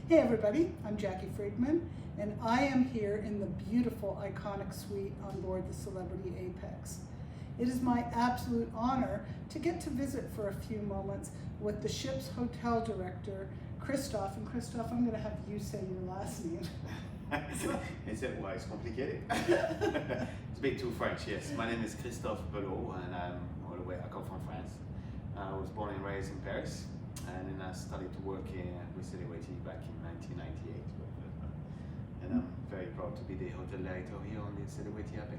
Hey everybody, I'm Jackie Friedman, and I am here in the beautiful, iconic suite on board the Celebrity Apex. It is my absolute honor to get to visit for a few moments with the ship's hotel director, Christophe. And Christophe, I'm going to have you say your last name. Is it why it's complicated? It's a bit too French, yes. My name is Christophe Belaubre, and I come from France. I was born and raised in Paris, and then I started to work with Celebrity back in 1998. And I'm very proud to be the hotel director here on the Celebrity Apex.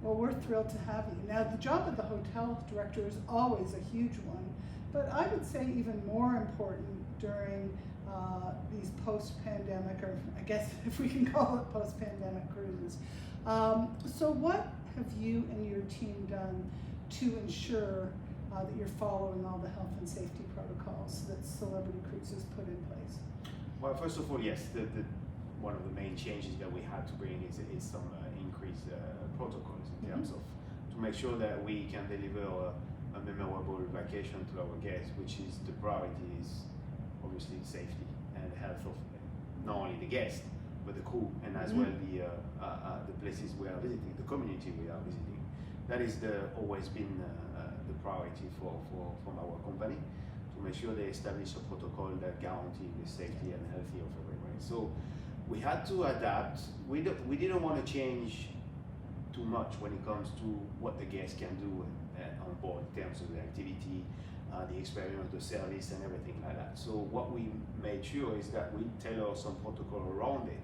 Well, we're thrilled to have you. Now, the job of the hotel director is always a huge one, but I would say even more important during these post-pandemic, or I guess if we can call it post-pandemic cruises. So what have you and your team done to ensure that you're following all the health and safety protocols that Celebrity Cruises put in place? Well, first of all, yes, one of the main changes that we had to bring is some increased protocols in terms of to make sure that we can deliver a memorable vacation to our guests, which is the priority is obviously safety and health of not only the guests but the crew, and as well the places we are visiting, the community we are visiting. That is always been the priority from our company, to make sure they establish a protocol that guarantees the safety and health of everybody. So we had to adapt. We didn't want to change too much when it comes to what the guests can do on board in terms of the activity, the experience, the service, and everything like that. So what we made sure is that we tailor some protocol around it,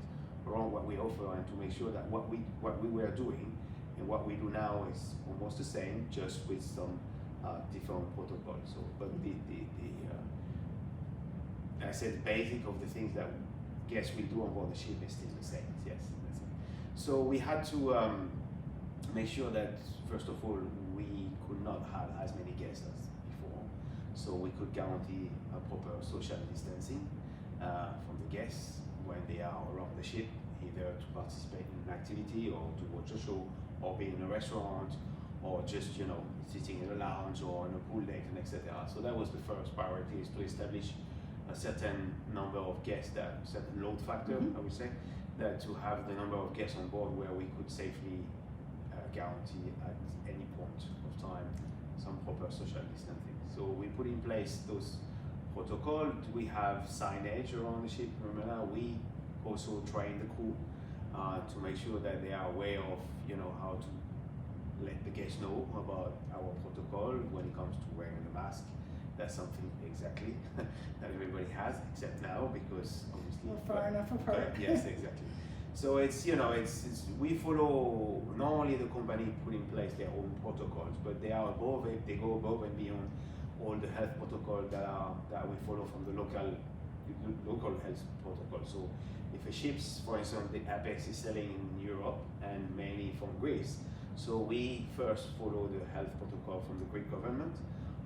around what we offer, and to make sure that what we were doing and what we do now is almost the same, just with some different protocols. So, but I said the basic of the things that guests will do on board the ship is still the same. Yes, that's it. So we had to make sure that first of all we could not have as many guests as before, so we could guarantee a proper social distancing from the guests when they are around the ship, either to participate in an activity or to watch a show or be in a restaurant or just sitting in a lounge or on a pool deck, and etc. So that was the first priority, is to establish a certain number of guests, that certain load factor, I would say, that to have the number of guests on board where we could safely guarantee at any point of time some proper social distancing. So we put in place those protocols. We have signage around the ship. Remember, we also train the crew to make sure that they are aware of how to let the guests know about our protocol when it comes to wearing the mask. That's something exactly that everybody has, except now, because obviously we're far enough apart. Yes, exactly. So it's we follow, not only the company put in place their own protocols, but they are above it. They go above and beyond all the health protocols that we follow from the local health protocol. So if a ship's, for instance, the Apex is sailing in Europe and mainly from Greece, so we first follow the health protocol from the Greek government.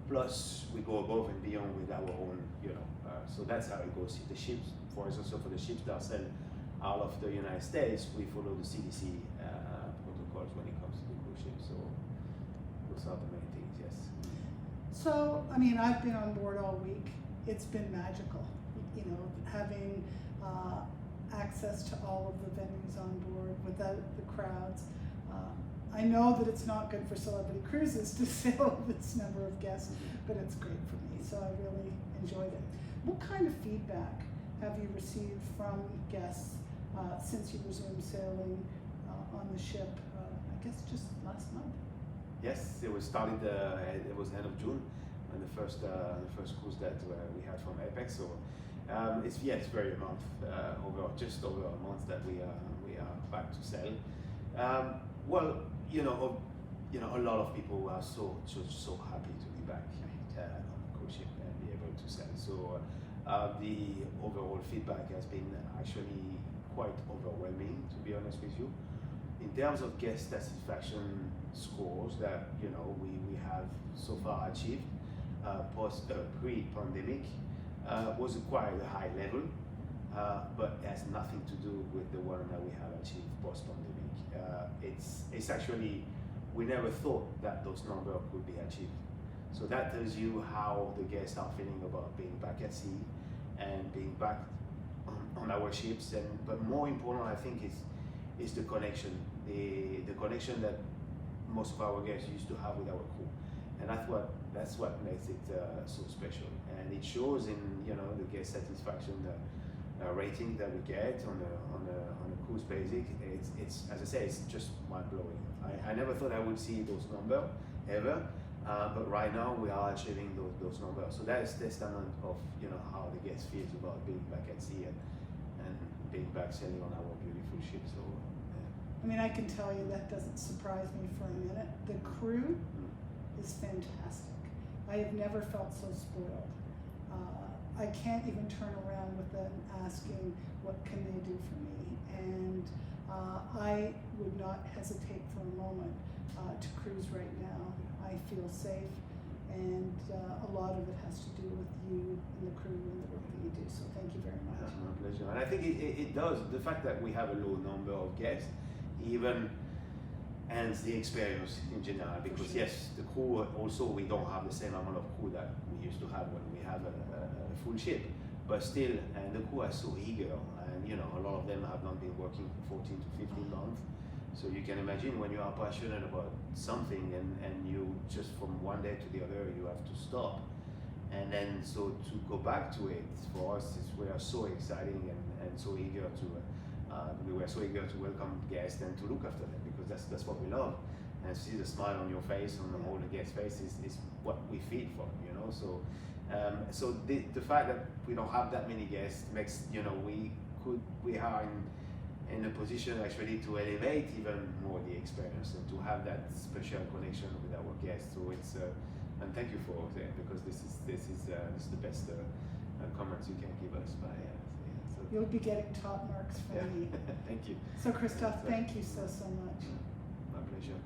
Plus, we go above and beyond with our own, so that's how it goes. If the ships, for instance, for the ships that sail out of the United States, we follow the CDC protocols when it comes to the cruise ships. So those are the main things, yes. So, I mean, I've been on board all week. It's been magical, having access to all of the venues on board without the crowds. I know that it's not good for Celebrity Cruises to sail this number of guests, but it's great for me, so I really enjoyed it. What kind of feedback have you received from guests since you resumed sailing on the ship, I guess just last month? Yes, it was started, it was end of June, and the first cruise that we had from Apex. So it's very a month, just over a month that we are back to sail. Well, a lot of people are so happy to be back on the cruise ship and be able to sail. So the overall feedback has been actually quite overwhelming, to be honest with you. In terms of guest satisfaction scores that we have so far achieved pre-pandemic was quite a high level, but has nothing to do with the one that we have achieved post-pandemic. It's actually, we never thought that those numbers could be achieved. So that tells you how the guests are feeling about being back at sea and being back on on our ships, but more important, I think, is the connection, the connection that most of our guests used to have with our crew, and that's what makes it so special, and it shows in the guest satisfaction rating that we get on a cruise basic. It's as I say, it's just mind blowing. I never thought I would see those numbers ever. But right now we are achieving those numbers. So that is testament of how the guest feels about being back at sea and being back sailing on our beautiful ship. So I mean, I can tell you that doesn't surprise me for a minute. The crew is fantastic. I have never felt so spoiled. I can't even turn around with them asking what can they do for me, and I would not hesitate for a moment to cruise right now. I feel safe, and a lot of it has to do with you and the crew and the work that you do. So thank you very much. My pleasure. And I think it does. The fact that we have a low number of guests even ends the experience in general. Because sure. yes, the crew also, we don't have the same amount of crew that we used to have when we have a full ship. But still, and the crew are so eager, and a lot of them have not been working for 14 to 15 months. So you can imagine when you are passionate about something and you just from one day to the other you have to stop, and then so to go back to it for us we are so exciting and so eager to we were so eager to welcome guests and to look after them, because that's what we love, and see the smile on your face, on all the guests' faces is what we feed from, so so the fact that we don't have that many guests makes we are in a position actually to elevate even more the experience and to have that special connection with our guests. So it's and thank you for that, because this is the best comments you can give us. By so. You'll be getting top marks from me. Thank you. So Christophe, thank you so much. My pleasure.